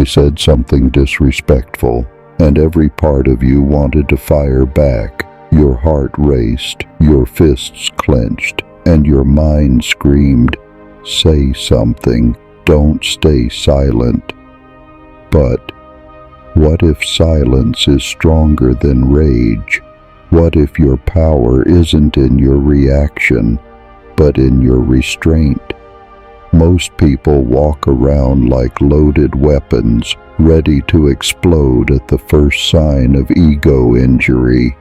They said something disrespectful, and every part of you wanted to fire back. Your heart raced, your fists clenched, and your mind screamed, "Say something, don't stay silent." But what if silence is stronger than rage? What if your power isn't in your reaction, but in your restraint? Most people walk around like loaded weapons, ready to explode at the first sign of ego injury.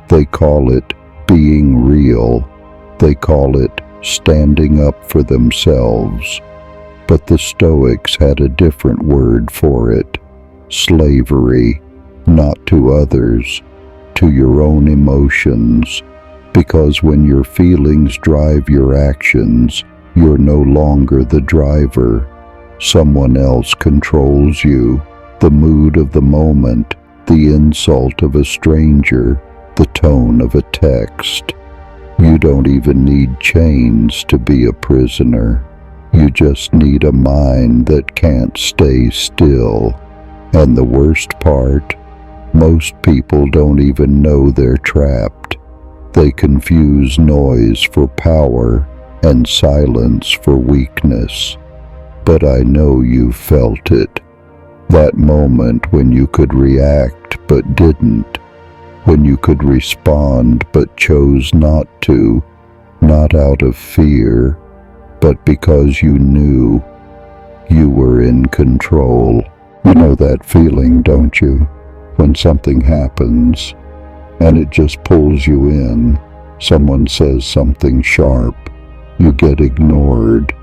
They call it being real. They call it standing up for themselves. But the Stoics had a different word for it: slavery, not to others, to your own emotions. Because when your feelings drive your actions, you're no longer the driver. Someone else controls you. The mood of the moment, the insult of a stranger, the tone of a text. You don't even need chains to be a prisoner. You just need a mind that can't stay still. And the worst part, most people don't even know they're trapped. They confuse noise for power and silence for weakness. But I know you felt it. That moment when you could react but didn't. When you could respond but chose not to. Not out of fear, but because you knew you were in control. You know that feeling, don't you? When something happens and it just pulls you in. Someone says something sharp. You get ignored.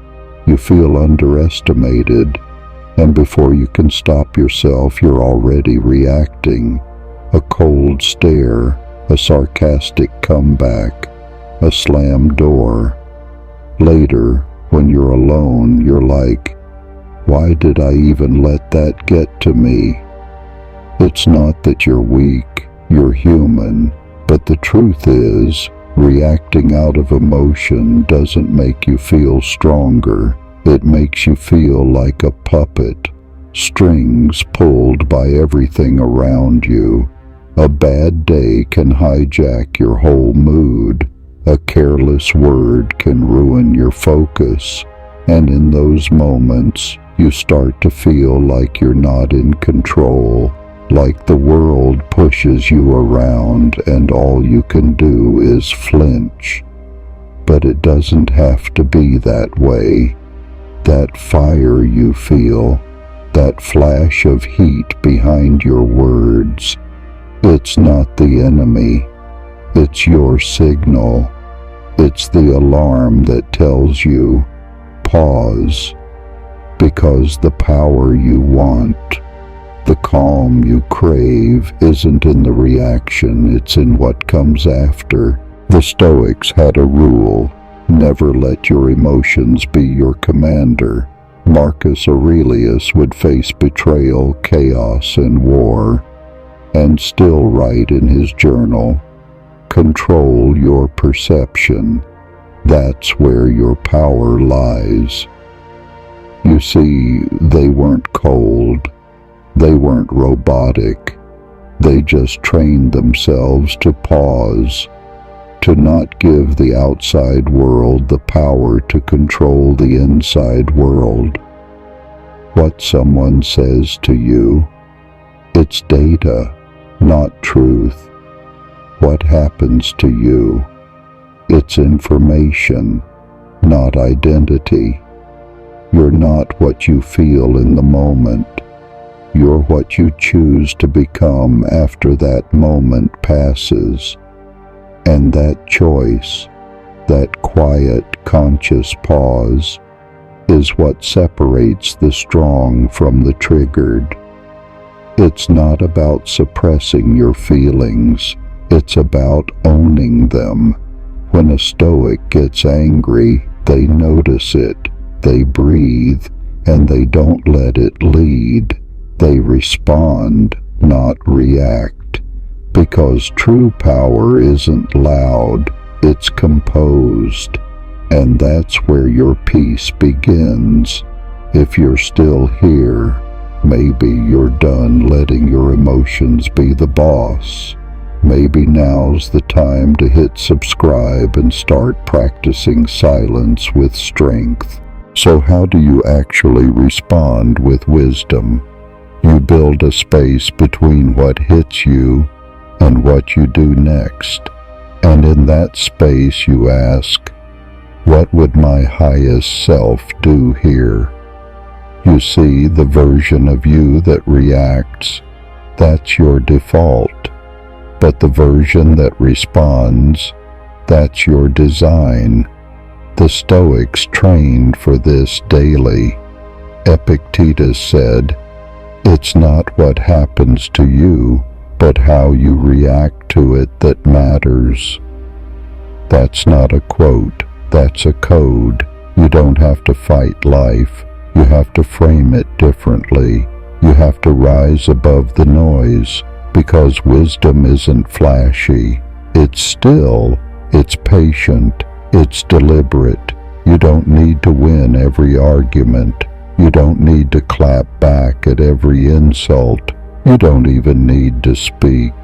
You feel underestimated. And before you can stop yourself, you're already reacting. A cold stare, a sarcastic comeback, a slammed door. Later, when you're alone, you're like, why did I even let that get to me? It's not that you're weak, you're human, but the truth is, reacting out of emotion doesn't make you feel stronger. It makes you feel like a puppet, strings pulled by everything around you. A bad day can hijack your whole mood. A careless word can ruin your focus. And in those moments, you start to feel like you're not in control, like the world pushes you around and all you can do is flinch. But it doesn't have to be that way. That fire you feel, that flash of heat behind your words, it's not the enemy. It's your signal. It's the alarm that tells you, pause, because the power you want, the calm you crave isn't in the reaction, it's in what comes after. The Stoics had a rule: never let your emotions be your commander. Marcus Aurelius would face betrayal, chaos, and war, and still write in his journal, control your perception. That's where your power lies. You see, they weren't cold. They weren't robotic. They just trained themselves to pause, to not give the outside world the power to control the inside world. What someone says to you, it's data, not truth. What happens to you, it's information, not identity. You're not what you feel in the moment. You're what you choose to become after that moment passes. And that choice, that quiet, conscious pause, is what separates the strong from the triggered. It's not about suppressing your feelings. It's about owning them. When a Stoic gets angry, they notice it, they breathe, and they don't let it lead. They respond, not react. Because true power isn't loud, it's composed. And that's where your peace begins. If you're still here, Maybe you're done letting your emotions be the boss. Maybe now's the time to hit subscribe and start practicing silence with strength. So how do you actually respond with wisdom? You build a space between what hits you and what you do next. And in that space you ask, what would my highest self do here? You see, the version of you that reacts, that's your default. But the version that responds, that's your design. The Stoics trained for this daily. Epictetus said, "It's not what happens to you, but how you react to it that matters." That's not a quote, that's a code. You don't have to fight life. You have to frame it differently. You have to rise above the noise, because wisdom isn't flashy. It's still, it's patient, it's deliberate. You don't need to win every argument. You don't need to clap back at every insult. You don't even need to speak.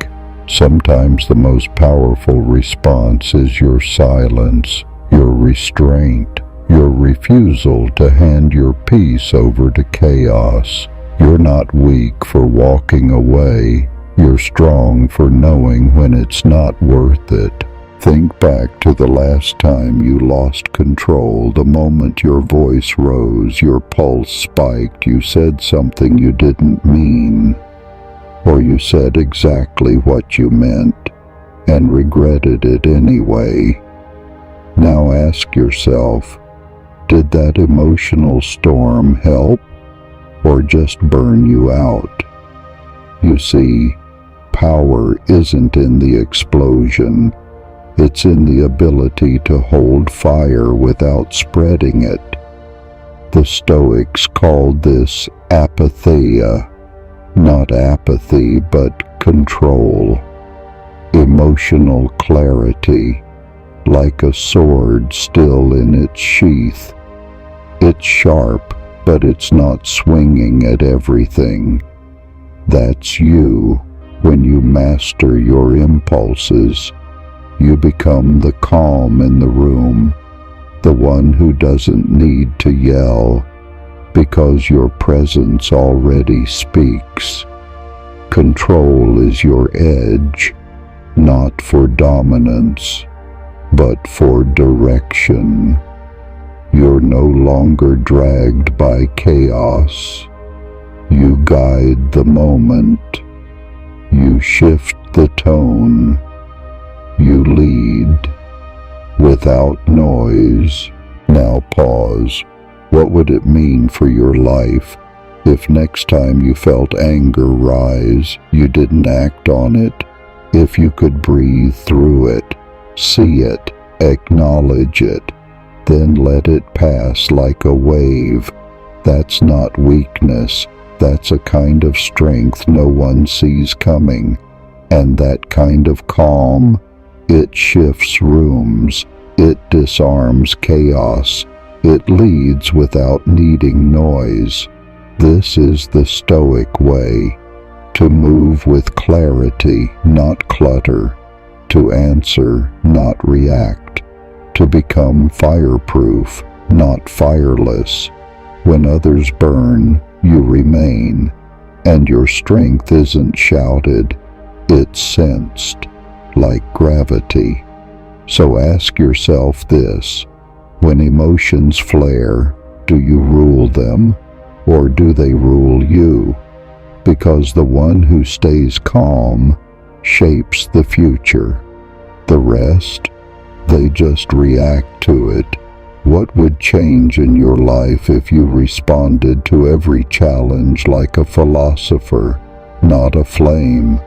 Sometimes the most powerful response is your silence, your restraint, your refusal to hand your peace over to chaos. You're not weak for walking away. You're strong for knowing when it's not worth it. Think back to the last time you lost control, the moment your voice rose, your pulse spiked, you said something you didn't mean, or you said exactly what you meant and regretted it anyway. Now ask yourself, did that emotional storm help or just burn you out? You see, power isn't in the explosion. It's in the ability to hold fire without spreading it. The Stoics called this apatheia, not apathy, but control. Emotional clarity, like a sword still in its sheath. It's sharp, but it's not swinging at everything. That's you. When you master your impulses, you become the calm in the room, the one who doesn't need to yell, because your presence already speaks. Control is your edge, not for dominance, but for direction. You're no longer dragged by chaos. You guide the moment. You shift the tone. You lead without noise. Now pause. What would it mean for your life if next time you felt anger rise, you didn't act on it? If you could breathe through it, see it, acknowledge it, then let it pass like a wave. That's not weakness. That's a kind of strength no one sees coming. And that kind of calm, it shifts rooms, it disarms chaos, it leads without needing noise. This is the Stoic way, to move with clarity, not clutter, to answer, not react, to become fireproof, not fireless. When others burn, you remain, and your strength isn't shouted, it's sensed, like gravity. So ask yourself this, when emotions flare, do you rule them, or do they rule you? Because the one who stays calm shapes the future. The rest, they just react to it. What would change in your life if you responded to every challenge like a philosopher, not a flame?